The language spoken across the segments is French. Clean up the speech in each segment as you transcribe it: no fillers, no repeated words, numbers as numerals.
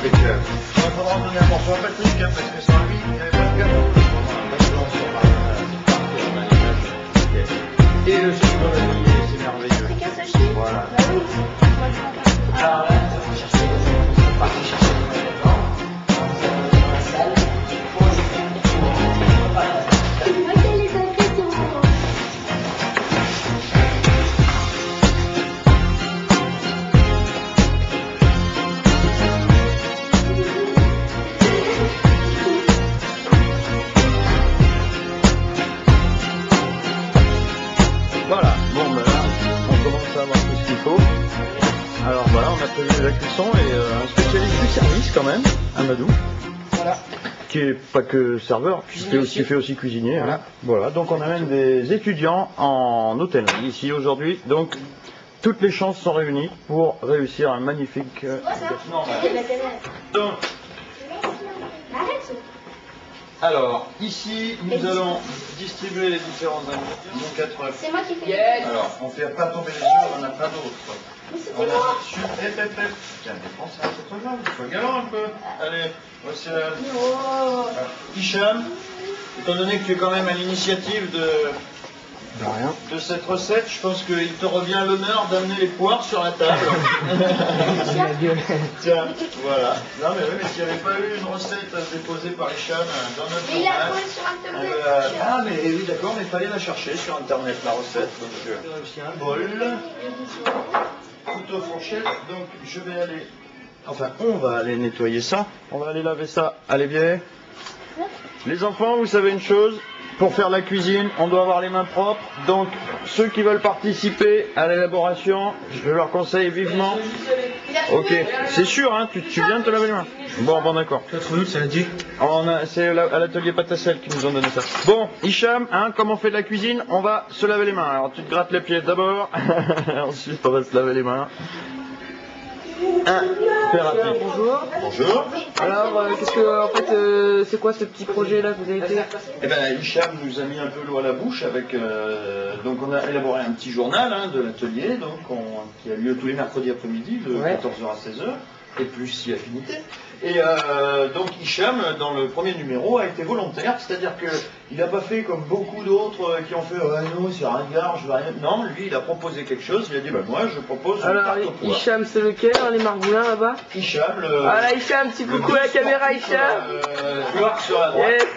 avec... Il faudra en donner un morceau à Patrick, hein, parce que sans lui, il n'y avait pas de gâteau. Et le sucre vanillé, c'est merveilleux. C'est qu'un sachet. Voilà. Bah oui. Alors là, c'est parti chercher le vêtement. Dans la salle. Moi, quelle est ta question? Voilà, bon ben là, on commence à avoir tout ce qu'il faut. Alors voilà, on a prévu la cuisson et un spécialiste du service quand même, Amadou. Voilà. Qui est pas que serveur, qui fait aussi cuisinier. Voilà. Hein. Voilà, donc on amène des étudiants en hôtellerie ici aujourd'hui. Donc toutes les chances sont réunies pour réussir un magnifique déjeuner. Donc, alors ici nous allons distribuer les différents ingrédients. Donc être... C'est moi qui fais. Yes. Alors on fait pas tomber les œufs, on en a plein d'autres. Mais c'était On a moi. Tiens, défends ça, c'est pas grave, sois galant un peu. Allez, voici Oh. Hicham, étant donné que tu es quand même à l'initiative de cette recette, je pense qu'il te revient l'honneur d'amener les poires sur la table. Tiens, voilà. Non mais oui, mais s'il n'y avait pas eu une recette déposée par Hicham dans notre Mais il a journal, trouvé sur internet. ah mais oui d'accord, mais il fallait la chercher sur internet la recette. Donc aussi un bol, couteau fourchette, donc je vais aller, enfin on va aller nettoyer ça, on va aller laver ça à l'évier. Les enfants, vous savez une chose, pour faire la cuisine, on doit avoir les mains propres, donc ceux qui veulent participer à l'élaboration, je leur conseille vivement. Ok, c'est sûr, hein, tu viens de te laver les mains. Bon d'accord. Tu as trouvé où ça a dit? C'est à l'atelier Patacel qui nous ont donné ça. Bon, Hicham, hein, comme on fait de la cuisine, on va se laver les mains. Alors tu te grattes les pieds d'abord, ensuite on va se laver les mains. Impératif. Bonjour. Bonjour. Alors, qu'est-ce que, en fait, c'est quoi ce petit projet là que vous avez fait? Eh ben, Hicham nous a mis un peu l'eau à la bouche avec. Donc, on a élaboré un petit journal hein, de l'atelier, donc qui a lieu tous les mercredis après-midi, de 14h à 16h, et plus si affinité. Et donc, Hicham, dans le premier numéro, a été volontaire, c'est-à-dire qu'il n'a pas fait comme beaucoup d'autres qui ont fait ah non, c'est ringard, je veux rien. Non, lui, il a proposé quelque chose. Il a dit bah moi, je propose. Une Alors, tarte aux poires. Hicham, c'est lequel, hein, les margoulins là-bas? Hicham, Voilà, Hicham, petit coucou à la caméra, Hicham. Joueur sur la droite. Yes.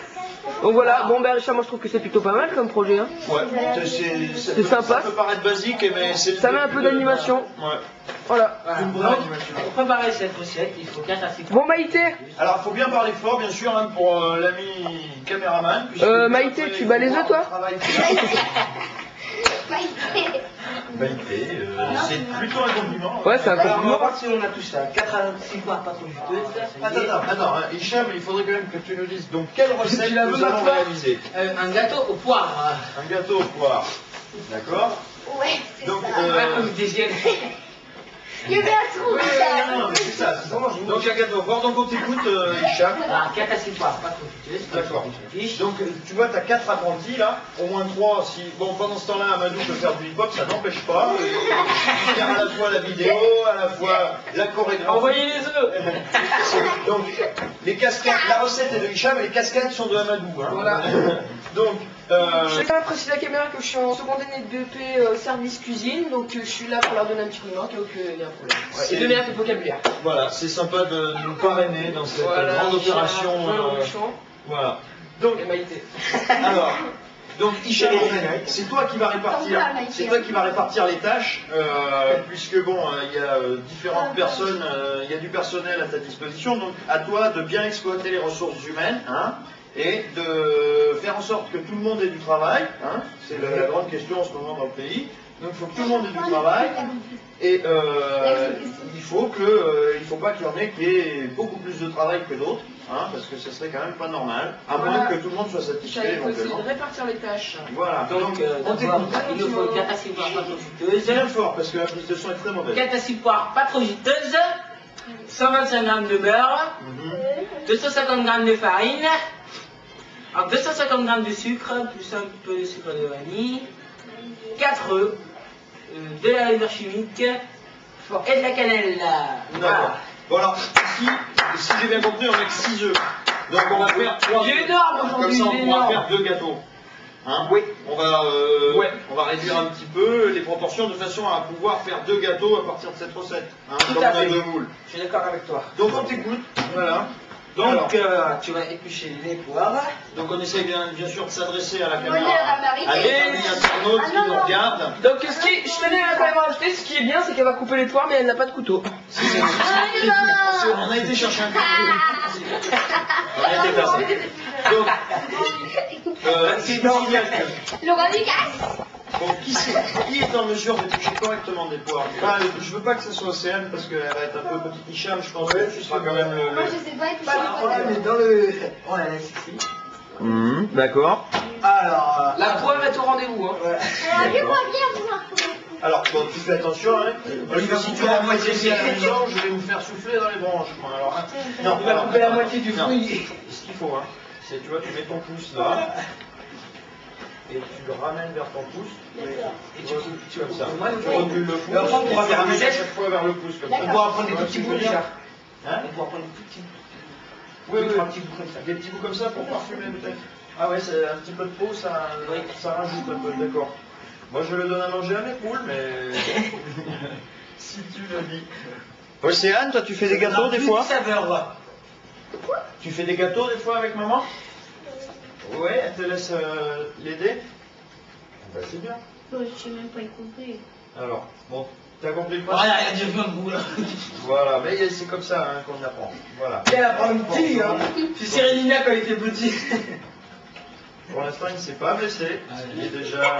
Donc voilà, bon ben Hicham, moi je trouve que c'est plutôt pas mal comme projet. Hein. Ouais, C'est sympa. Ça peut paraître basique, mais c'est. Ça met un peu d'animation. Ouais. Voilà. Une bonne animation. Pour préparer cette recette, il faut 4 à 6 Bon Maïté, Alors, il faut bien parler fort, bien sûr, hein, pour l'ami caméraman. Maïté, tu bats les œufs, toi? Maïté, c'est plutôt un compliment. Ouais, c'est un Alors, on va compliment. voir si on a tout ça. 4 à 6 poires pas trop juteuses. Attends, hein, Hicham, il faudrait quand même que tu nous dises donc quelle recette Tu la nous veux, allons toi réaliser. Un gâteau aux poires. Un gâteau aux poires. D'accord. Ouais, c'est Donc, ça. Comme deuxième. Il y avait un trou, ça. non, c'est ça. Donc, un gâteau aux poires, donc on t'écoute, Hicham. 4 à 6 poires pas trop juteuses. D'accord. Donc tu vois, tu as 4 apprentis là, au moins 3 si. Bon, pendant ce temps-là, Amadou peut faire du hip-hop, ça n'empêche pas. Il fait à la fois la vidéo, à la fois la chorégraphie. Envoyez les œufs. Donc les cascades, la recette est de Hicham et les cascades sont de Amadou. Hein. Voilà. Donc, Je vais quand même préciser à la caméra que je suis en seconde année de DEP service cuisine, donc je suis là pour leur donner un petit coup de main, qu'il y a un problème. Ouais, et donner un peu de vocabulaire. voilà, c'est sympa de nous parrainer dans cette Voilà, grande opération. Voilà. Donc, Et Maïté. alors, donc Hicham, c'est toi qui vas répartir, les tâches, puisque bon, il y a différentes personnes, il y a du personnel à ta disposition, donc à toi de bien exploiter les ressources humaines, hein, et de faire en sorte que tout le monde ait du travail, hein, c'est la grande question en ce moment dans le pays. Donc il faut que tout le monde ait du travail et il faut pas qu'il y en ait qui aient beaucoup plus de travail que d'autres, hein, parce que ce serait quand même pas normal, à moins que tout le monde soit satisfait éventuellement. de répartir les tâches. Voilà, Donc, on t'écoute. il nous faut 4 à 6 poires pas trop juteuses. Bien fort parce que la prise de son est très mauvaise. 4 à 6 poires pas trop juteuses. 125 g de beurre. 250 g de farine. Alors 250 g de sucre, plus un peu de sucre de vanille. 4 œufs. De la levure chimique. Et de la cannelle. D'accord. Bon alors, ici, si j'ai bien compris, on met que 6 œufs. Donc on va faire 3 Il est œufs. énorme Comme aujourd'hui, ça, il est on pourra énorme. faire 2 gâteaux. Hein, Oui. On va réduire un petit peu les proportions de façon à pouvoir faire 2 gâteaux à partir de cette recette. Hein, Tout comme à on a fait. 2 moules. Je suis d'accord avec toi. Donc on t'écoute. Voilà. Donc, Alors, tu vas éplucher les poires. donc on essaie bien sûr de s'adresser à la Bonheur caméra, à Marie. à les amis internautes Ah, qui non, nous non. regardent. Donc, je tenais à quand même rajouter, ce qui est bien, c'est qu'elle va couper les poires, mais elle n'a pas de couteau. On a été chercher un couteau. On a été faire ça. Donc, c'est normal que... Laura Lucas. Bon, qui est en mesure d'éplucher correctement des poires? Je veux pas que ce soit Océane parce qu'elle va être un peu petite Hicham, je pense que tu seras quand même le... Moi, je sais pas éplucher Voilà, les on la poires. met dans le... On la laisse ici. D'accord. Alors, La poire est au rendez-vous, hein. Viens-moi, viens voir. Alors, bon, tu fais attention, hein, parce Il que va si tu couper la vas moitié moitié à la du maison, je vais vous faire souffler dans les branches. Moi, alors, hein. Non, il va alors, couper la attends, moitié du non. fruit. Ce qu'il faut, hein, c'est, tu vois, tu mets ton pouce là, et tu le ramènes vers ton pouce, et tu coupes comme ça. Moi, Tu recules le pouce, Mais enfin, on pourra et tu faire un recules à geste. chaque fois vers le pouce, comme ça. On pourra prendre des Tu tout vois petits ce que je bouts veux dire? déjà. Hein? On pourra prendre des tout petits. Oui, oui. 3 petits bouts comme ça. Des petits bouts comme ça pour parfumer peut-être. Ah ouais, c'est un petit peu de peau, ça rajoute un peu, d'accord. Moi je le donne à manger à mes poules, mais si tu le dis. Océane, toi tu fais des gâteaux des fois? Saveur. Tu fais des gâteaux des fois avec maman? Ouais, elle te laisse l'aider? Ben, c'est bien. Je sais même pas y couper. Alors, bon, t'as compris le Ah, principe? il y a du vin de goût là. Voilà, mais c'est comme ça hein, qu'on apprend. Voilà. Elle apprend une petite, hein. C'est Cyrilina quand il était petit. Pour l'instant, il ne s'est pas blessé. Il est déjà.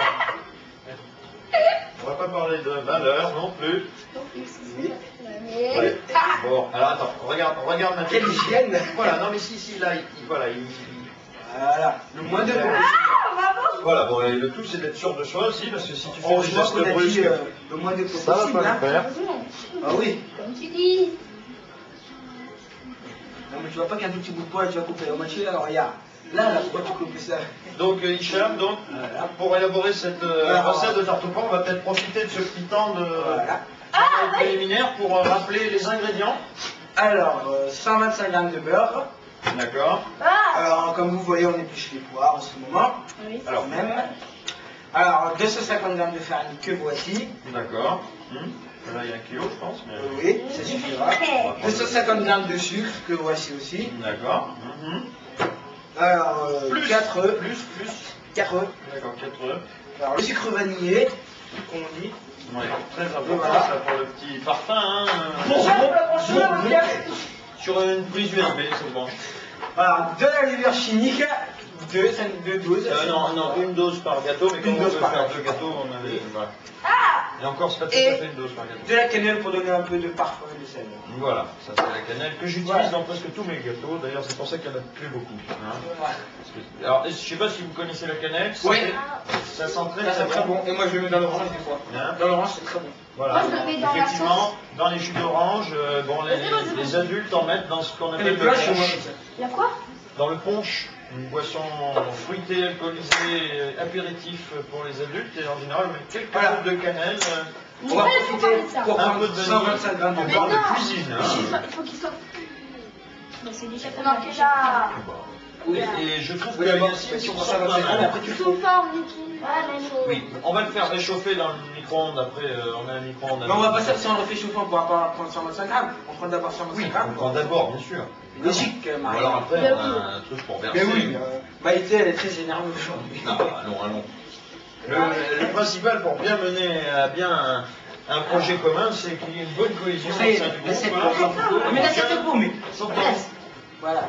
On va pas parler de valeur non plus. Ouais. Bon, alors attends, regarde ma Quelle technique. hygiène. Voilà, non mais si, là, voilà, Voilà, le moins de Ouais. peau. Voilà, bon, et le tout c'est d'être sûr de soi aussi, parce que si tu fais Oh, des je vois gestes qu'on a dit brusques, le moins de peau ça va possible. pas hein. le faire. Ah oui. Comme tu dis. Non mais tu vois pas qu'un tout petit bout de poil tu vas couper la moitié, alors regarde. Là, pourquoi tu coupes ça? Donc Hicham, donc, Voilà. pour élaborer cette recette de tarte aux pommes, on va peut-être profiter de ce petit temps de Voilà. préliminaire pour rappeler les ingrédients. Alors, 125 g de beurre. D'accord. Alors, comme vous voyez, on épluche les poires en ce moment. Oui. Alors même. Alors, 250 g de farine que voici. D'accord. Là, il y a 1 kilo, je pense. Mais... Oui, ça suffira. 250 g de sucre que voici aussi. D'accord. Alors, Plus 4 œufs. Plus. 4 œufs. D'accord, 4 œufs. Alors, le sucre vanillé, comme on dit. Ouais, très important Voilà. ça pour le petit parfum. Hein. Bonjour. Sur une prise USB, c'est bon. Voilà, de la levure chimique, 2 doses. Non, une dose par gâteau, mais Une comme on dose veut par faire gâteau. 2 gâteaux, on avait. Voilà. Et encore, c'est pas tout Et- à fait une dose par gâteau. De la cannelle pour donner un peu de parfum et de sel. Voilà, ça c'est la cannelle que j'utilise Voilà. dans presque tous mes gâteaux. D'ailleurs, c'est pour ça qu'il n'y en a plus beaucoup. Hein. Voilà. Parce que- alors, je sais pas si vous connaissez la cannelle. Oui. Ça sent très Là, c'est très bon. Et moi, je le mets dans l'orange des fois. Hein. Dans l'orange, c'est très bon. Voilà. Moi, je le mets dans la Effectivement, sauce. dans les jus d'orange, bon, les adultes en mettent dans ce qu'on Et appelle les le plats, chez moi, punch. comme ça. Il y a quoi? Dans le punch, une boisson fruitée, alcoolisée, apéritif pour les adultes, et en général, on met quelques Voilà. gouttes de cannelle, On va Ouais, faut profiter parler de ça. pour un prendre peu de vanille. 125 g On de parle beurre. de cuisine. Hein. Il faut qu'il soit. Mais c'est déjà Ça marque déjà. Oui, et je trouve que Oui, d'abord, Yacine sur s'en 125 sort pas g, mal. après tu Sous forme liquide. Oui, on va le faire réchauffer dans le micro-ondes. Après, on a un micro-ondes. Mais on va pas ça si on le fait chauffer, on pourra pas prendre 125 grammes. On prend d'abord 125 Oui, grammes. on prend d'abord, bien sûr. Logique, Ou Marie. alors après, Mais on a oui. un truc pour Mais verser. oui, Maïté, elle est très énervée aujourd'hui. Non, allons. Le principal pour bien mener à bien un projet commun, c'est qu'il y ait une bonne cohésion au Ça y est, sein du l'assiette groupe. pour hein. Mais l'assiette est pour, mais. Sans problème. Voilà.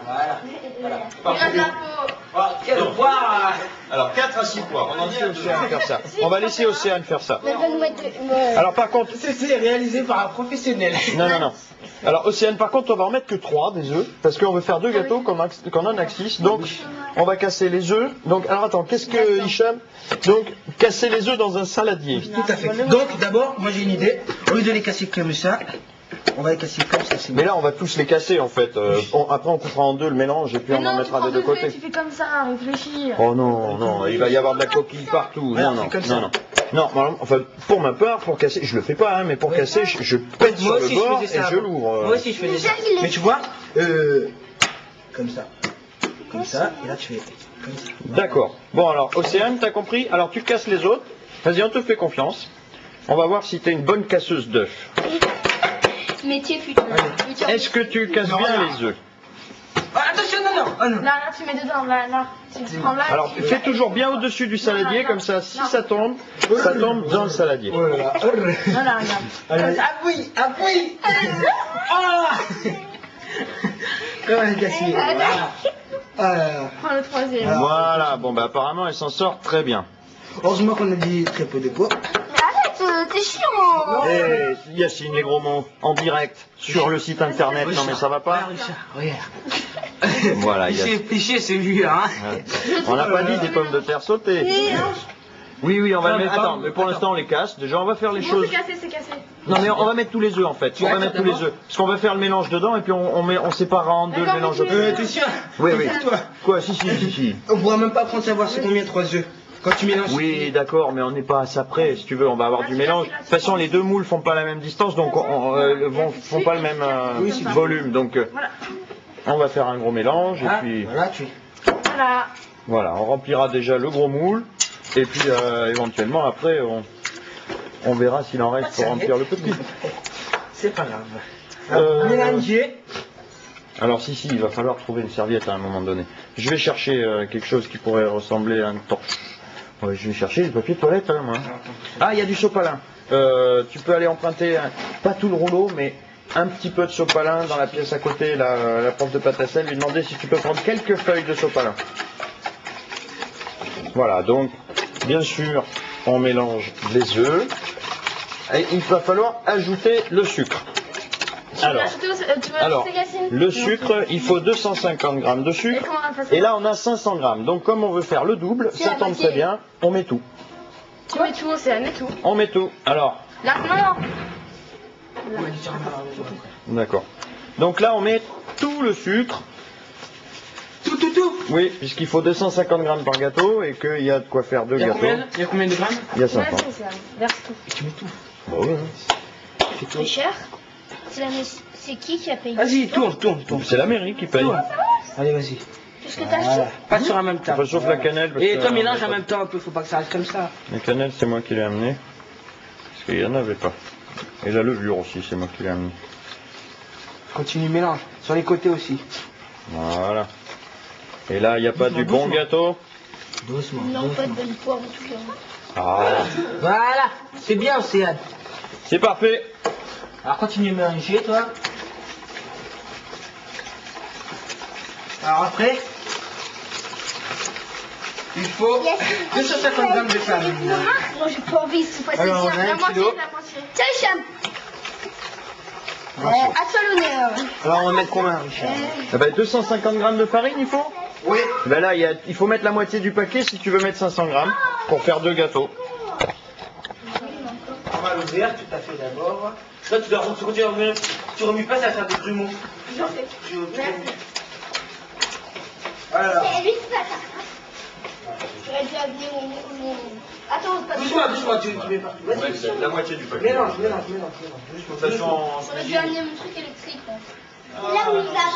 Parfait. Voilà, quelle poire. Alors 4 à 6 poires, on en dit à Océane faire ça. On va laisser Océane faire ça. Mais donne-moi deux. Alors par contre, C'est réalisé par un professionnel. non. Alors Océane, par contre, on va en mettre que 3 des œufs, parce qu'on veut faire 2 gâteaux qu'on en a 6. Donc on va casser les œufs. Donc alors attends, qu'est-ce que Hicham? Donc casser les œufs dans un saladier. Tout à fait. Donc d'abord, moi j'ai une idée. Au lieu de les casser comme ça, on va les casser comme ça. C'est Mais là on va tous les casser en fait. Après on coupera en deux le mélange et puis on en mettra des deux côtés. Tu fais comme ça, réfléchis. Oh non, il va y avoir de la coquille partout. Voilà, Non, c'est comme ça. Non, enfin, pour ma part, pour casser, je le fais pas, hein, mais pour casser, je pète sur Moi le aussi, je bord faisais et ça je avant. l'ouvre. Moi aussi je faisais ça. Mais tu vois, Comme ça. Comme ça, et là tu fais comme ça. D'accord. Bon alors, Océane, t'as compris? Alors tu casses les autres. Vas-y, on te fait confiance. On va voir si t'es une bonne casseuse d'œufs. Métier futur. Est-ce que tu casses bien les œufs? Ah, attention, non, non. Oh, non. Là, tu mets dedans, là. Tu prends là. Alors, fais toujours bien au-dessus du saladier, comme ça, si ça tombe dans le saladier. Oh là là. Non, là, regarde. Allez. Appuie, appuie. Ah. Comment elle est cassée? Voilà. Ah là là. Prends le troisième. Voilà, bon bah apparemment elle s'en sort très bien. Heureusement qu'on a dit très peu de poids. Mais arrête, t'es chiant. Eh, Yacine, les gros mots, en direct, sur le site internet, non mais ça va pas? Regarde. Voilà, Fiché, c'est lui, hein. on n'a pas dit des pommes de terre sautées. Oui, on va Non, mettre. mais Attends, mais pour l'instant on les casse. Déjà, on va faire les Bon, choses. c'est cassé. Non, mais on va mettre tous les œufs en fait. On va mettre tous les œufs. Parce qu'on va faire le mélange dedans et puis on séparera en deux le D'accord, mélange. mais tu- T'es sûr? Oui, oui. Toi. Quoi? Si. On pourra même pas prendre savoir c'est combien 3 œufs. Quand tu mélanges. Oui, d'accord, mais on n'est pas à ça près. Si tu veux, on va avoir du mélange. De toute façon, les deux moules font pas la même distance, donc font pas le même volume. Donc, on va faire un gros mélange et puis Voilà, tu. Voilà. voilà, on remplira déjà le gros moule et puis éventuellement après on verra s'il en reste pour remplir le petit. C'est pas grave. Mélanger. Alors si, il va falloir trouver une serviette à un moment donné. Je vais chercher quelque chose qui pourrait ressembler à une torche. Ouais, je vais chercher du papier toilette, hein, moi. Ah, il y a du sopalin. Tu peux aller emprunter, pas tout le rouleau, mais un petit peu de sopalin dans la pièce à côté, la prof de pâte à sel, lui demander si tu peux prendre quelques feuilles de sopalin. Voilà, donc, bien sûr, on mélange les œufs. Et il va falloir ajouter le sucre. Alors, le sucre, il faut 250 grammes de sucre. Et là, on a 500 grammes. Donc, comme on veut faire le double, ça tombe très bien, on met tout. Tu mets tout, c'est met tout. On met tout. Alors, Là, non. d'accord. Donc là, on met tout le sucre. Tout. Oui, puisqu'il faut 250 grammes par gâteau et qu'il y a de quoi faire deux gâteaux. Il y a combien de grammes? Il y a 500. Verse tout. Tu mets tout. Bah oui, C'est cher. C'est qui a payé? Vas-y, tourne. c'est la mairie qui paye. Allez, vas-y. Qu'est-ce que t'as acheté? Pas sur en même temps. Enfin, sauf la cannelle. parce Et que, toi, mélange en même temps un peu, faut pas que ça reste comme ça. La cannelle, c'est moi qui l'ai amené. Parce qu'il n'y en avait pas. Et la levure aussi, c'est moi qui l'ai amené. Continue, mélange. Sur les côtés aussi. Voilà. Et là, il n'y a pas du bon gâteau. Doucement. Non, pas de bonne poire en tout cas. Ah, Voilà, c'est bien, Océane. c'est parfait. Alors continue à mélanger, toi. Alors après, Il faut 250 grammes de farine. Non, j'ai pas envie, c'est pas Alors, on a la un moitié, kilo. la moitié. Tiens, Hicham. À toi l'honneur. alors on va mettre combien, Richard? Ah ben, 250 grammes de farine, il faut. Oui. Ben là, il faut mettre la moitié du paquet si tu veux mettre 500 grammes pour faire deux gâteaux. On va l'ouvrir tout à fait d'abord. Toi, tu remues pas, ça va faire des grumeaux. J'en fais. Voilà. C'est lui qui va faire ça. J'aurais dû amener mon... Attends, c'est pas Doucement, tu mets pas. Vas-y, La moitié du paquet. mélange. De toute façon, J'aurais dû amener mon truc électrique. Là.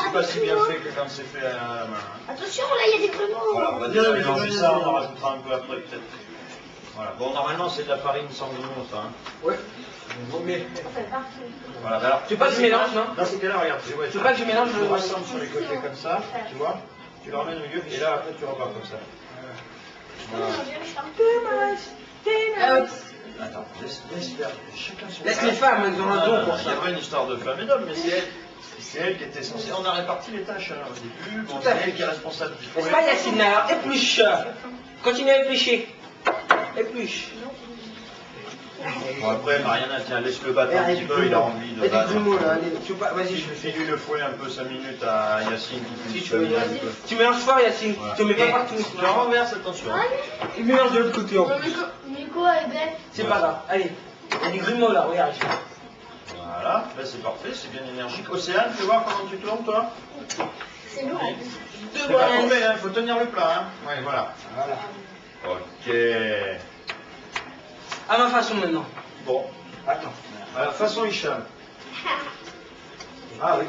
c'est pas si bien fait que quand c'est fait à la main. Attention, là, il y a des grumeaux. Voilà, on va déjà mélanger ça, on en rajoutera un peu après peut-être. Voilà. Bon, normalement, c'est de la farine sans grumeaux, ça. Hein. Ouais. Voilà, ben alors, Tu veux pas que je mélange, non? Dans ces cas-là, regarde, Tu veux pas que je mélange je le... rassemble sur les côtés comme ça, tu vois. Tu le remets au milieu, et là, après, tu repars comme ça. Voilà. Attends, laisse faire. Chacun son Laisse les femmes, elles ont un don pour Il n'y ça. a pas une histoire de femme et d'homme, mais c'est elle qui était censée. On a réparti les tâches hein, au début. Bon, Tout c'est à fait. elle qui est responsable du N'est-ce fourré. pas, Yacine? Alors, épluche. Continue à éplucher. Épluche. Bon, après, Mariana, tiens, laisse-le battre un petit peu, il a envie de Il y a battre. des grumeaux là. Tu veux pas... Vas-y, je le fais. Fais-lui le fouet un peu 5 minutes à Yacine qui Si puisse tu veux, familler un vas-y. peu. Tu mélanges fort, Yacine. Voilà. Tu mets pas partout. Tu la renverses, attention. Tu mélanges de l'autre côté en plus. Nico est bête. C'est pas grave. Allez. Il y a des grumeaux là, regarde. Voilà, là c'est parfait, c'est bien énergique. Océane, fais voir comment tu tournes toi. C'est lourd. C'est pas tombé, hein, faut tenir le plat. Hein. Ouais, voilà. Ok. À ma façon maintenant. Bon, Attends. à la façon Hicham. Ah oui,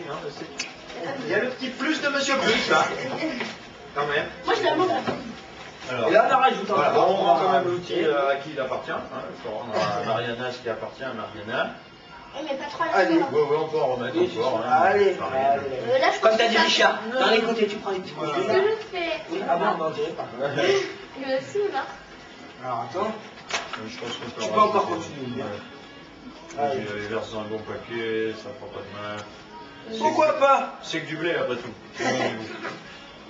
non, c'est... Il y a le petit plus de Monsieur Plus, là. Quand même. Moi, je la mange. Alors, Et là, on en rajoute voilà, encore. on rend quand même l'outil à qui il appartient. Hein. Il faut rendre à Mariana ce qui appartient à Mariana. Oui, mais pas trop à la Allez. fin. Oui, oui, on peut en remettre encore. Hein. Allez, Ça arrive. allez. Là, je Comme pense t'as que dit ça- Richard, dans les côtés, tu prends les petits Voilà. coups. Ce que je fais. Oui, ah bon, on dirait pas. Je le saoule, hein. Alors attends. Je pense qu'on peut Tu en peux encore rajouter. continuer. Ouais. Allez. Il verse dans le bon paquet, ça prend pas de mal. Pourquoi pas? C'est que du blé après tout.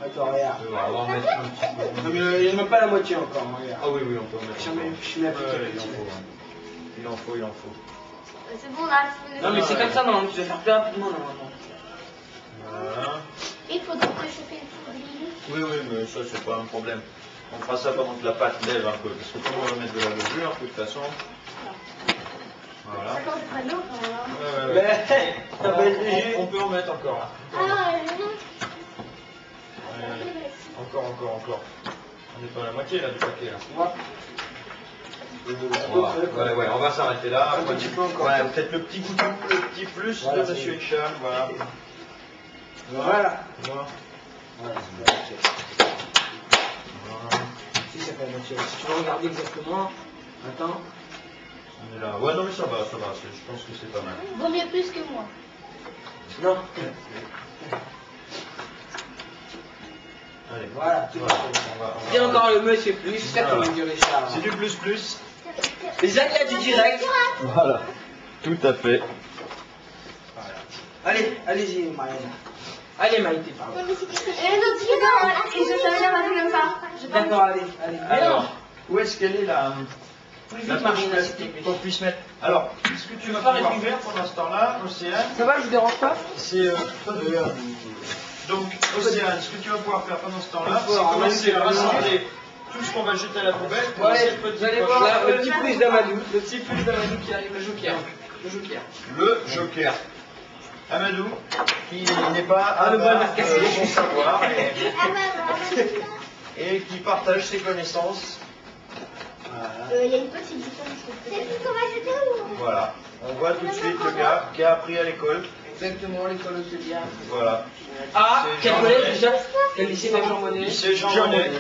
Attends, regarde. On va en mettre un petit peu. Non, mais il n'y en a même pas la moitié encore, hein, regarde. Ah oui, oui, on peut en mettre. Je mets- encore. je mets un petit Ouais, peu il en petit. faut. Hein. Il en faut, il en faut. C'est bon, là. c'est bon. Non, mais c'est comme ça, normalement, tu dois faire plus rapidement, normalement. Voilà. Il faudrait que je fasse le poudre. Oui, oui, mais ça, c'est pas un problème. On fera ça pendant que la pâte lève un peu. Parce que comme on va mettre de la levure, de toute façon. Voilà. Attends, je prends l'eau quand même. Hein. Ouais, ouais, ouais. Mais, t'as pas été. On peut en mettre encore. Ah, Encore. On n'est pas à la moitié là du paquet là. Moi. Voilà, ouais, on va s'arrêter là. Un petit peu encore. Ouais, peut-être le petit goût, le petit plus Voilà, de c'est Monsieur bon. Hicham, voilà. Voilà. Voilà. Voilà, c'est bien. Voilà. Si, ça fait la moitié. Si tu veux regarder exactement. Attends. On est là. Ouais, non mais ça va, je pense que c'est pas mal. vaut mieux plus que moi. Non. Allez, Voilà, tu vois. Et encore le monsieur plus. C'est ça comme dit Richard. C'est du plus. Les aléas du direct. Voilà. Tout à fait. Allez, allez-y, Marianne. Allez, Maïté, pardon. Et l'autre, il est dans la et je savais la faire comme ça. Je vais pas D'accord, allez, allez. Alors, où est-ce qu'elle est la Plus la vite, poche Marina, s'il te plastique plaît. qu'on puisse mettre. Alors, ce que tu vas Pas pouvoir réduire. faire pendant ce temps-là, Océane, Ça va, je vous dérange pas? c'est donc Océane, ce que tu vas pouvoir faire pendant ce temps-là, Il c'est faut commencer à ramasser rassembler tout ce qu'on va jeter à la poubelle pour Ouais, cette vous petite allez poche. voir. Là, le petit plus d'Amadou. Le petit plus d'Amadou qui arrive, le joker. Le joker. Le Joker. Amadou, qui n'est pas Ah, le bon avare Marcassé. de son savoir Ah bah, et qui partage ses connaissances. il y a une petite différence. C'est tout qu'on va jeter ou? Voilà. On voit tout de suite le gars qui a appris à l'école. Exactement, l'école hôtelière. Voilà. Ah, C'est quel Jean collège Monnet. déjà Quel lycée C'est d'abord Jean Monnet. Lycée Jean Monnet.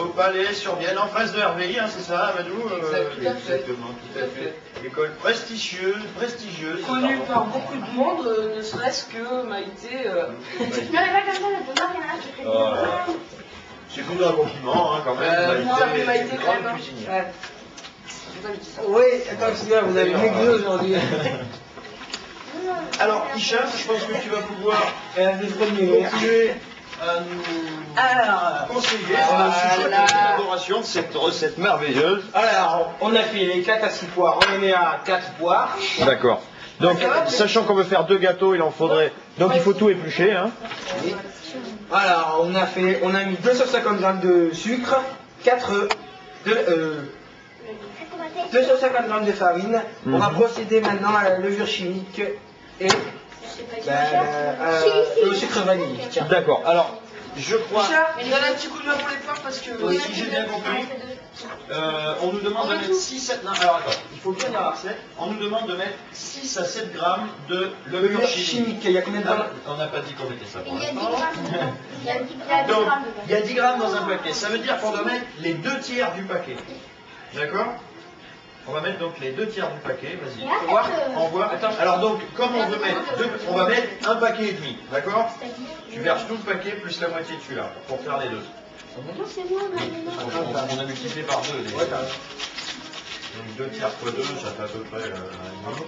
Au Palais sur Vienne, en face de RVI, hein, c'est ça, Amadou Exact, tout à fait. Exactement, tout à fait. École prestigieuse. Connu pardon. par beaucoup de monde, ne serait-ce que Maïté. Non, mais pas comme ça, le bonheur, il y en a qui fait Oh là là. C'est plus un compliment, hein, quand même. Moi, j'appelle Maïté quand grande même. cuisinière. Ouais. C'est ça que je dis ça. Oui, attends, excuse-moi, vous avez maigri aujourd'hui. Alors, Hicham, je pense que tu vas pouvoir Les premiers. continuer à nous Alors, conseiller sur le sujet de l'élaboration de cette recette merveilleuse. alors, on a fait les 4 à 6 poires, on en est à 4 poires. D'accord. Donc, sachant qu'on veut faire 2 gâteaux, il en faudrait. Donc, il faut tout éplucher, hein. Alors, on a mis 250 grammes de sucre, 4 œufs, 250 grammes de farine. On va procéder maintenant à la levure chimique et au sucre vanille. Tiens. D'accord. Alors, je crois. Richard, donne un petit coup de main pour les poires parce que. Oui, si j'ai bien compris. On nous demande de mettre 6 à... Non, alors attends, il faut bien dire la recette. On nous demande de mettre 6 à 7 grammes de levure Levure chimique. chimique, il y a combien de grammes? On n'a pas dit qu'on mettait ça pour Il y a 10 l'instant. grammes. Il y a 10 Donc, grammes. il y a 10 grammes dans un paquet. Ça veut dire qu'on doit mettre les 2 tiers du paquet. D'accord? On va mettre donc les 2 tiers du paquet. Vas-y. Et Faut voir. après, On voit. Alors donc, comme on veut mettre on va mettre un paquet et demi. D'accord? Tu verses tout le paquet plus la moitié de celui-là pour faire les deux. Non, c'est moi, non. On a multiplié par 2. Ouais, t'as raison. Donc 2 tiers fois 2, ça fait à peu près.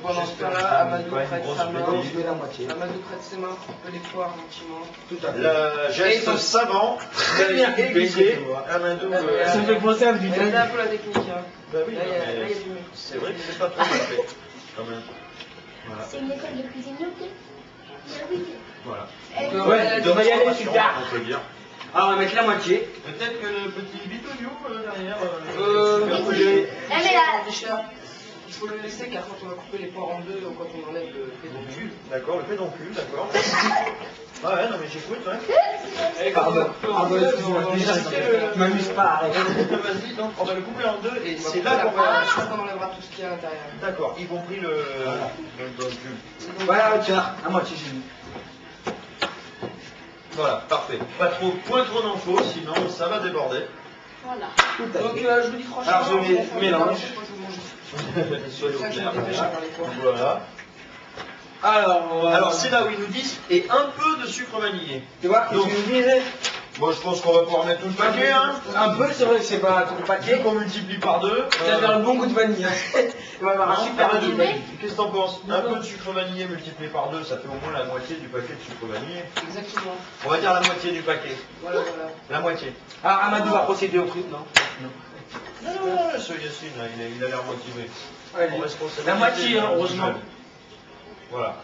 Pendant ce j'espère temps-là, que Amadou pas une prête grosse sa main. Donc, bêtise. je mets la moitié. Amadou prête ses mains pour couper les poires gentiment. Tout à fait. Le geste savant, très bien aiguisé. Amadou. Ça me fait penser à du Regardez un peu la technique. Hein. Bah oui, Là, il y a- mais là, il y a du mieux. c'est vrai que c'est pas trop mal fait. Quand même. Voilà. C'est une école de cuisine locale. Oui. Voilà. Ouais, on va y aller plus Formation, tard. on peut dire. Alors, on va mettre la moitié. Peut-être que le petit bitonio derrière. Oui. projet. Eh, mais là, Richard, il faut le laisser car quand on va couper les poires en deux, quand on enlève le pédoncule. D'accord, le pédoncule, d'accord. Ah ouais, non mais j'écoute, ouais. Pardon, excuse-moi, déjà, je m'amuse pas, arrête. Vas-y, donc on va le couper en deux et c'est là là qu'on va. qu'on enlèvera tout ce qu'il y a à l'intérieur. D'accord, y compris le pédoncule. Voilà, tiens, à moitié, j'ai mis. Voilà, parfait. Pas trop, point trop d'infos, sinon ça va déborder. Voilà. Donc je vous dis franchement. Alors je mélange. Soyons C'est ça que je clairs, me dépêche à faire les fois. voilà. Alors c'est là où ils nous disent et un peu de sucre vanillé. Tu vois, Donc, tu nous disais, bon, je pense qu'on va pouvoir mettre tout le paquet, hein. un peu, c'est vrai que c'est pas tout le Dès paquet. qu'on multiplie par 2. Ça va faire un bon goût de vanille. On va avoir un super goût de vanille. Qu'est-ce que t'en penses? Un peu de sucre vanillé multiplié par 2, ça fait au moins la moitié du paquet de sucre vanillé. Exactement. On va dire la moitié du paquet. Voilà, voilà. La moitié. Ah, Amadou va procéder au truc, non? Non, ce Yacine, là, il a l'air motivé. Allez. En responsabilité, La moitié, hein, heureusement. Voilà.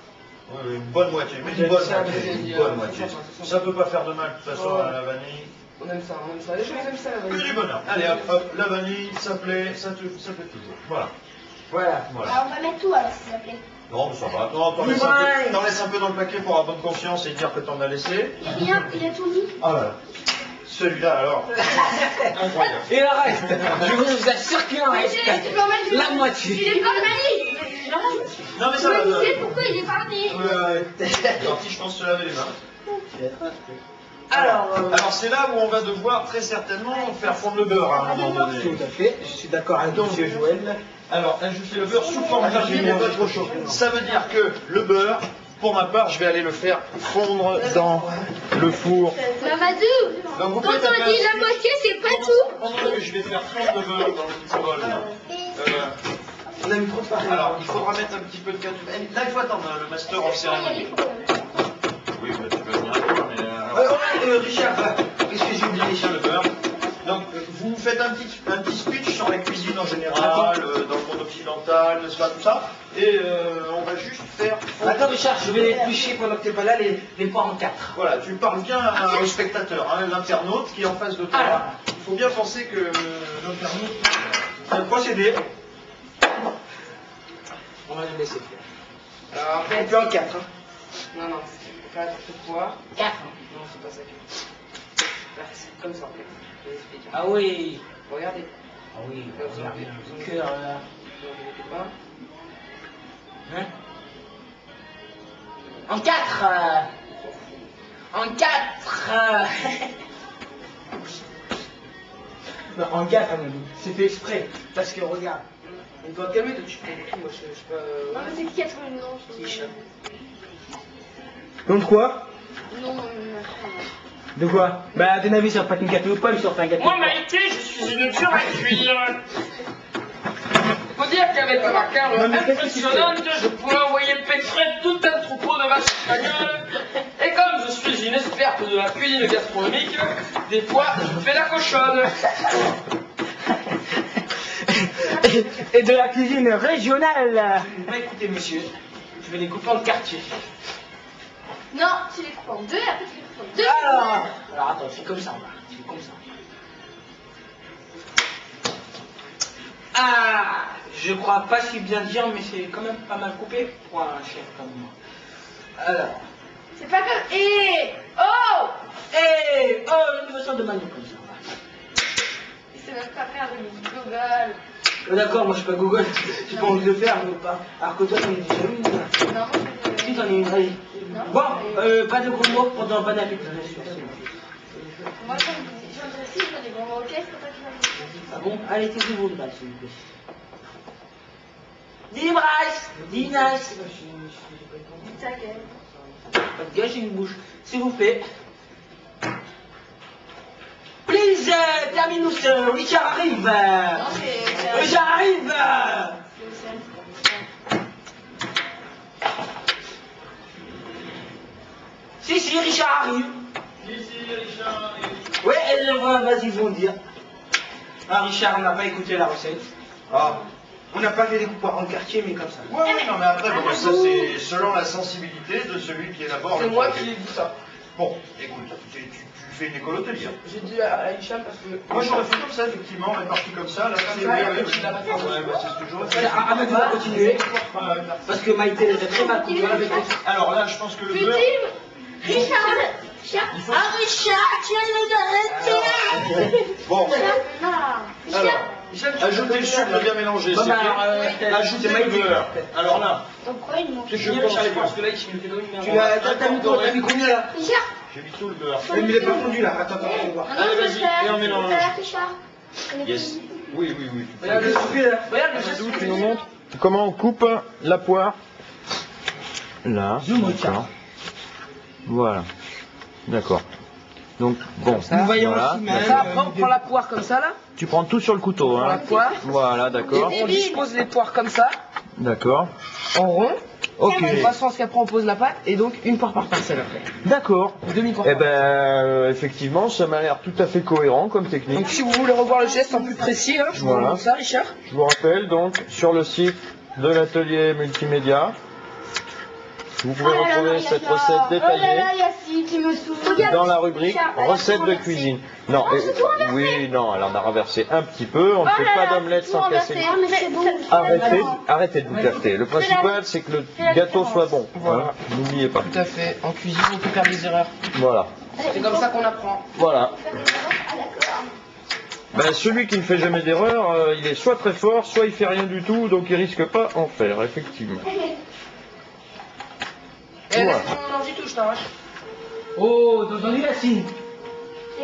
Oui, oui, une bonne moitié. Mais une bonne moitié. Une bonne moitié. Ça peut pas faire de mal, de toute façon, à la vanille. On aime ça, on aime ça. Les gens ils aiment ça, la Que vanille. du bonheur. Allez, hop, hop, la vanille, ça plaît, ça plaît toujours. Voilà. Voilà. Voilà. Alors, on va mettre tout alors, s'il te plaît. Non, mais ça va. Non, t'en laisses un peu dans le paquet pour avoir bonne conscience et dire que t'en as laissé. Il vient, il a tout mis. Ah voilà. Celui-là, alors. Incroyable. Et le reste, je vous assure qu'il en Mais reste. tu peux en mettre La moitié. Il est pas vanille. Non, mais Je ça va. me disais pourquoi il est pas vanille. Gentil, je pense se laver les mains. Alors, c'est là où on va devoir très certainement faire fondre le beurre à un moment donné. tout à fait, je suis d'accord avec monsieur Joël. Alors, ajuster le beurre sous forme d'huile, mais pas trop chaud. Ça veut dire que le beurre, pour ma part, je vais aller le faire fondre dans le four. Mamadou, Donc, vous quand pouvez taper on dit un- la moitié, c'est pas tout. Pendant que je vais faire fondre le beurre dans le petit bol, là, On a mis trop de farine. alors, il faudra mettre un petit peu de cajou. Là, il faut attendre le master of cérémonie. Oui, bah, tu vas venir attendre, mais... Richard, qu'est-ce que j'ai oublié Tiens, le beurre. Donc, vous faites un petit speech sur la cuisine en général, dans le monde occidental, n'est-ce pas, tout ça. Et on va juste faire... Attends Richard, je vais éplucher pendant que t'es pas là les poires en 4. Voilà, tu parles bien au spectateur, hein, l'internaute qui est en face de toi. Alors. Il faut bien penser que l'internaute... C'est le procédé. On va le laisser faire. Alors On après, peut en 4. Hein. non, non, c'est pas trop poids. 4. Non, c'est pas ça que. Là, c'est comme ça en fait. Je vais expliquer. Ah oui. Regardez. Ah oui, Là, vous regarde avez- le cœur là. vous en mettez pas. Hein? En 4. En 4. Non, en 4, Amadou. C'est fait exprès. Parce que regarde. On doit te calmer de tu prends moi je sais pas. Non, mais c'est qui a trouvé le nom? Quiche. Donc quoi? Non, De quoi? Bah, à ton avis, ça pas qu'une gâteau ou pas, il sort un gâteau. Moi, Maïté, je suis une dure à cuire. Faut dire qu'avec ma carne Non, mais qu'est-ce que tu Impressionnante, je pourrais envoyer pétrer tout un troupeau de vaches espagnoles. Et comme je suis une experte de la cuisine gastronomique, des fois, je fais la cochonne. Et de la cuisine régionale. Bah, écoutez, monsieur, je vais les couper en quartier. non, tu les coupes en deux, après tu les coupes en deux. Alors attends, c'est comme ça, on va. C'est comme ça. Ah, je crois pas si bien dire, mais c'est quand même pas mal coupé pour un chef comme moi. Alors, C'est pas comme. Oh! une façon de manier comme ça. Il sait même pas faire de Google. D'accord, moi je suis pas Google, j'ai pas envie de le faire, mais pas. Alors que toi t'en es déjà une. Non, moi je Si t'en es une, allez. Non. Bon, pas de gros mots pendant bon appétit, bien sûr. Moi, quand je viens de ici, je fais des grands mots. Ok, c'est pas toi qui vas Ah bon? Allez, taisez-vous le bas, s'il vous plaît. Dis Bryce! Dis Nice! me ta gueule. Pas de gage, j'ai une bouche. S'il vous plaît. Please, terminus, Richard arrive! Non, c'est. Richard arrive! Si, Richard arrive. Ici, Richard. Ouais, vas-y, ils vont dire. Ah, Richard, on n'a pas écouté la recette. Ah. On n'a pas fait des coupoirs en quartier, mais comme ça. Ouais, non, mais après, bon, ça c'est selon la sensibilité de celui qui élabore C'est le moi projet. qui ai dit ça. Bon, écoute, tu fais une école hôtelière. J'ai dit à Hicham parce que. Moi j'aurais fait comme ça, effectivement, réparti comme ça. Là, c'est ça, oui, et oui, tu l'as pas fait. ouais, bah, c'est ce que j'aurais fait. Ahmed va continuer, parce que Maïté est très mal coupée avec les... Alors là, je pense que le beurre. Richard! Il faut... Ah, Richard, tu viens de nous Bon, Non! alors, ajoutez le sucre bien mélangé, Bon, c'est bah, fait. Ajoutez le beurre. Alors là, Donc, quoi, il manque? je pense que parce que là, il me fait dans une Tu l'as mis quoi? T'as mis combien là? Richard! J'ai mis tout le beurre. Mais il est pas fondu là, attends, on va voir. Allez, vas-y, et on mélange. Richard. Yes. Oui, oui, oui. Regarde le soufflé là. Regarde le Amadou, soufflé. tu nous montres comment on coupe la poire. Là, d'accord. Voilà. D'accord. Donc, bon, Nous voyons voilà. aussi même. Ça, après, on prend la poire comme ça là. Tu prends tout sur le couteau, On prend la hein. poire. Voilà, d'accord. Et on dispose les poires comme ça, D'accord. en rond. Ok. De façon à ce qu'après on pose la pâte. Et donc une poire par parcelle après. D'accord. Demi-poire. Eh ben, effectivement, ça m'a l'air tout à fait cohérent comme technique. Donc si vous voulez revoir le geste en plus précis, hein, je vous Voilà. montre ça, Richard. Je vous rappelle donc sur le site de l'atelier multimédia, vous pouvez retrouver cette recette Oh là détaillée là, Yacine, tu me saoules. dans la rubrique Richard, recettes de renversé. cuisine. Non, Oh, c'est tout renversé. oui, non, elle en a renversé un petit peu. On ne Oh fait là pas là, d'omelette c'est sans tout casser. renversé. Mais c'est bon. Arrêtez de vous capter. Le principal, c'est que le gâteau soit bon. Voilà. Hein, n'oubliez pas. Tout à fait. En cuisine, on peut faire des erreurs. Voilà. C'est comme ça qu'on apprend. Voilà. Ah, d'accord. Ben, celui qui ne fait jamais d'erreur, il est soit très fort, soit il fait rien du tout, donc il risque pas en faire, effectivement. Et Voilà. laisse mon ordi touche, t'arrache. Oh, dans lui, Yacine.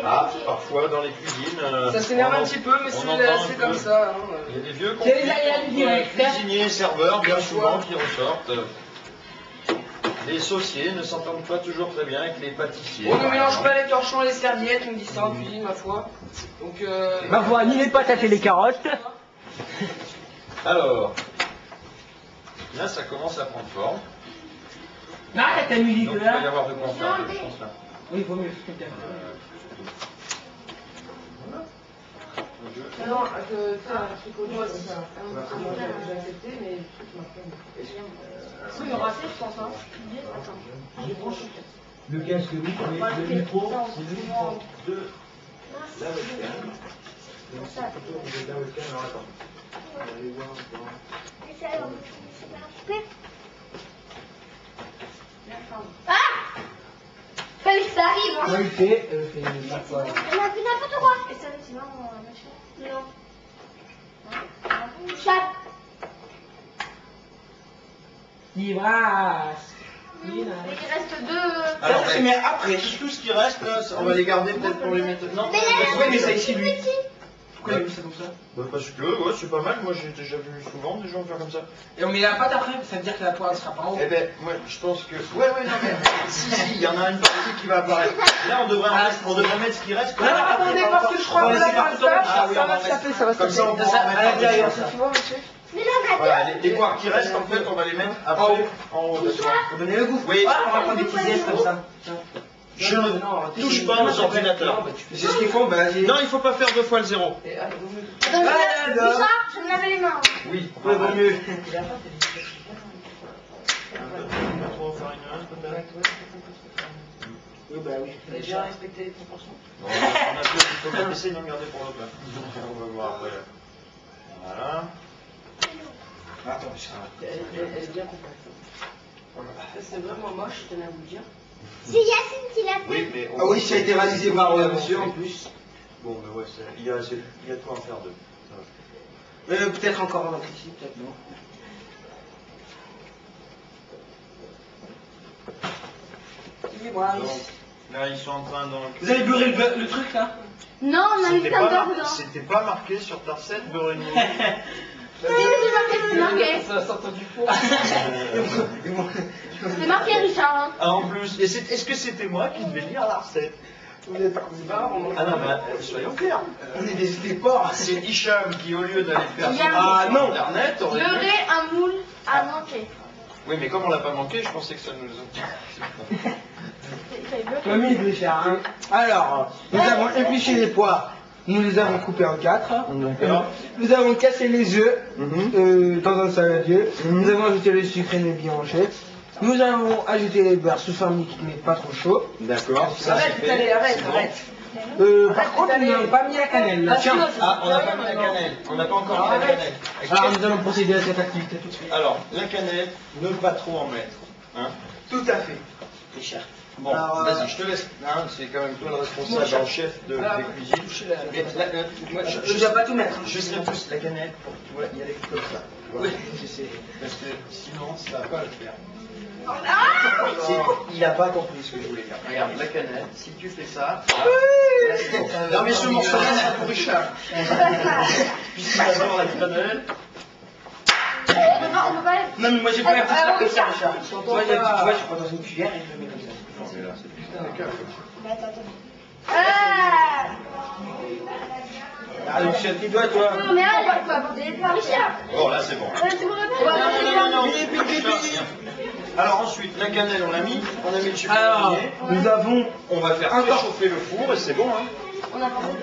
Ah, parfois dans les cuisines. Ça s'énerve un petit peu, mais c'est comme ça. Hein. Il y a des vieux C'est les conflits aléas du direct. cuisiniers et serveurs, bien souvent, qui ressortent. Les sauciers ne s'entendent pas toujours très bien avec les pâtissiers. On ne mélange pas les torchons et les serviettes, on dit ça en cuisine, ma foi. Donc, Ma foi, ni les patates et les carottes. Alors, là, ça commence à prendre forme. Non, arrête ta musique Donc, il va y là. avoir de quoi en faire, je pense, là. Oui, il faut mieux. Voilà. non, faire un truc au doigt, c'est ça. J'ai accepté, mais le truc m'a fait. Oui, il y aura assez, je pense. Attends. Le casque, oui, le micro, c'est le micro. De la webcam. De la webcam, alors attends. On va aller voir encore. Ah! Fallait que ça arrive, hein. Qualité, fait n'importe quoi. On a fait n'importe quoi. Et ça, c'est vraiment machin. Non. Chat. Livrasse. Il reste deux. Alors, Ça, mais après. tout ce qui reste, là, on va les garder peut-être pour les mettre. Non, Mais là, Ouais, mais ça ici, lui. petit. Pourquoi il a mis ça comme ça? bah, parce que, ouais, c'est pas mal. Moi, j'ai déjà vu souvent des gens faire comme ça. Et on met la pâte après, ça veut dire que la poire ne sera pas en haut. Eh ben, moi, je pense que. Ouais, non, mais. si, il y en a une partie qui va apparaître. Là, on devrait mettre ce qui reste. Non, attendez, parce que je crois que Ouais, là, c'est par partout. le Ah oui, ça on va va se taper, ça va se Comme taper. ça, on pourra en mettre à l'intérieur, par-dessus. ça. Tu vois, monsieur? Mais là, on a Voilà, les poires qui restent, en fait, on va les mettre après, en haut. Faut donner le goût. Oui. Ah, on va prendre des petits gestes comme ça. Tiens. Je ne touche pas aux ordinateurs. C'est ce qu'il faut, bah vas-y. Non, il faut pas faire 2 fois le 0. Et allez, vaut mieux. Donc, Ah, là, là. Richard, je vais me laver les mains. Oui. Ouais, vaut mieux. Oui, bah oui. Vous avez bien respecté les proportions. On a fait, il faut bien essayer d'en garder pour le plat. On va voir après. Voilà. Attends, je serai Elle est bien compacte. C'est vraiment moche, je tenais à vous le dire. C'est Yacine qui l'a fait. Oui, mais. Ah oui, ça a été réalisé par monsieur en plus. Bon, mais ouais, il y a de quoi en faire deux. Ça va. Peut-être encore un autre ici, peut-être non. Donc, là, ils sont en train de. Vous avez beurré le truc là? Non, on a mis C'était plein de beurre pas, dedans. c'était pas marqué sur ta recette, beurre et mousse. Oui, c'est marqué. Ça sort du four. C'est marqué, Richard. Hein. Ah, en plus, et est-ce que c'était moi qui devais lire la recette? Vous êtes barre, on Ah non, mais soyons clairs. On est des porcs. C'est Hicham qui, au lieu d'aller faire Hicham. ça Ah, non. sur Internet, aurait dit- Beurrer un moule à manquer. Oui, mais comme on l'a pas manqué, je pensais que ça nous. Comme il veut faire, hein. Alors, nous avons épluché les poires. Nous les avons coupés en 4. D'accord. Nous avons cassé les œufs Mhm. dans un saladier. Nous avons ajouté le sucre et les blanchettes. Nous avons ajouté les beurres sous forme liquide mais pas trop chaud. D'accord. ça, Arrête, c'est fait. allez, arrête, C'est bon. arrête. Par contre, nous n'avons pas mis la cannelle. Là. Tiens. Ah, on n'a pas mis la cannelle. On n'a pas encore mis la cannelle. Alors, nous allons procéder à cette activité tout de suite. Alors, la cannelle, ne pas trop en mettre. Hein. Tout à fait. Richard. Bon, Alors, vas-y, je te laisse. Hein, c'est quand même toi le responsable en chef de des cuisines. Mais moi, Je ne dois pas tout mettre. je serais plus la cannelle pour que tu vois y aller comme ça. Tu vois. Oui, je sais. Parce que sinon, ça va pas le faire. Il n'a pas compris ce que je voulais dire. Regarde, la cannelle, si tu fais ça... Non mais ce morceau-là, c'est pour Richard. Puisqu'il adore la cannelle. On peut pas... Non, mais moi j'ai pas appris ça comme ça, Richard. Toi, tu vois, je prends dans une cuillère et je le mets comme ça. Ah, donc c'est un petit doigt, toi. Non, mais là, il faut apporter par Richard. Bon, là, c'est bon. Tu me rappelles? Non. Alors ensuite, la cannelle, on l'a mis. On a mis le sucre. Alors, nous avons... On va faire chauffer le four et c'est bon. Hein. On a parlé de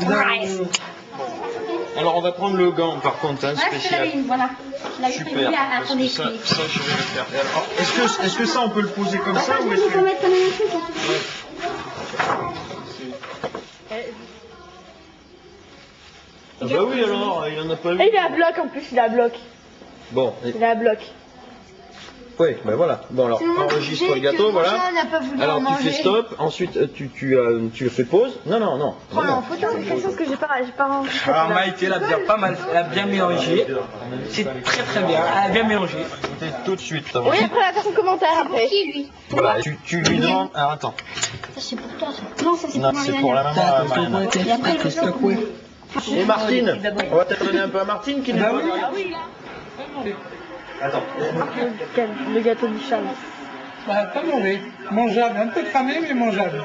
la Alors on va prendre le gant par contre, hein, spécial. Voilà. Je l'avais Super. prévu à Parce ton que écrit. ça, je vais le faire. Alors, est-ce que ça on peut le poser comme ça ou Il est-ce faut que... mettre comme un truc. Ah bah oui alors, il en a pas eu. Et il est à bloc en plus, il est à bloc. Bon, Il est à bloc. oui, ben voilà. Bon alors, enregistre le gâteau, voilà. n'a pas voulu Alors en tu manger. fais stop, ensuite tu le fais pause. Non. Prends-le en photo. C'est quelque chose que j'ai pas enregistré. Alors Maïté, elle a bien pas mal, elle a bien mélangé. C'est très bien, elle a bien mélangé. Tout de suite. Oui, après la personne commentaire après. Qui, lui? Voilà, tu lui demandes... Alors attends. Ça, c'est pour toi, ça. Non, ça, c'est Non, pour c'est Marianne. pour la maman à Marianne. Et après, le Et Martine, on va peut-être donner un peu à Martine qui n'est pas... Attends. Le gâteau du Charles. Bah, pas mauvais. Mangeable, un peu cramé, mais mangeable.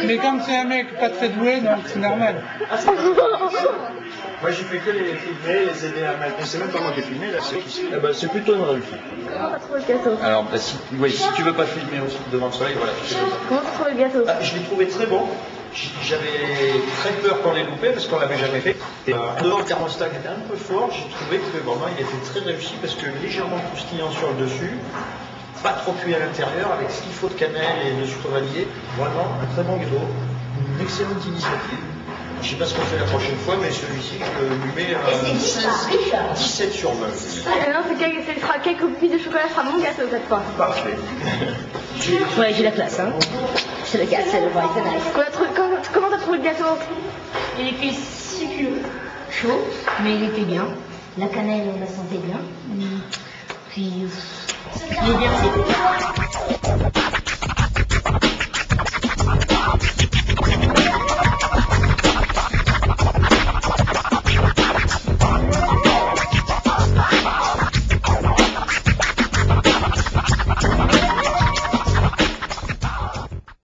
Mais comme c'est un mec pas très doué, donc c'est normal. Moi j'ai fait que les filmer, les aider à mettre. C'est même pas moi qui ai filmé là, c'est qui? Eh ben, c'est plutôt une réussite. Comment t'as trouvé le gâteau? Alors bah, si tu veux pas filmer aussi devant le soleil, voilà. Comment t'as trouvé le gâteau? Ah, je l'ai trouvé très bon. J'avais très peur qu'on l'ait loupé parce qu'on l'avait jamais fait. Et, dehors le thermostat était un peu fort, j'ai trouvé que vraiment il était très réussi parce que légèrement croustillant sur le dessus, pas trop cuit à l'intérieur, avec ce qu'il faut de cannelle et de sucre vanillé. Vraiment un très bon gâteau, une excellente initiative. Je ne sais pas ce qu'on fait la prochaine fois, mais celui-ci, je lui mets 17 sur 20. Non, c'est quelques copies de chocolat, sera mon gâteau cette fois. Parfait. Ouais, j'ai la classe, hein. C'est le gars, c'est le vrai, c'est nice. Comment t'as trouvé le gâteau? Il était succulent, chaud, mais il était bien. La cannelle, on la sentait bien. Puis, il est bien fait.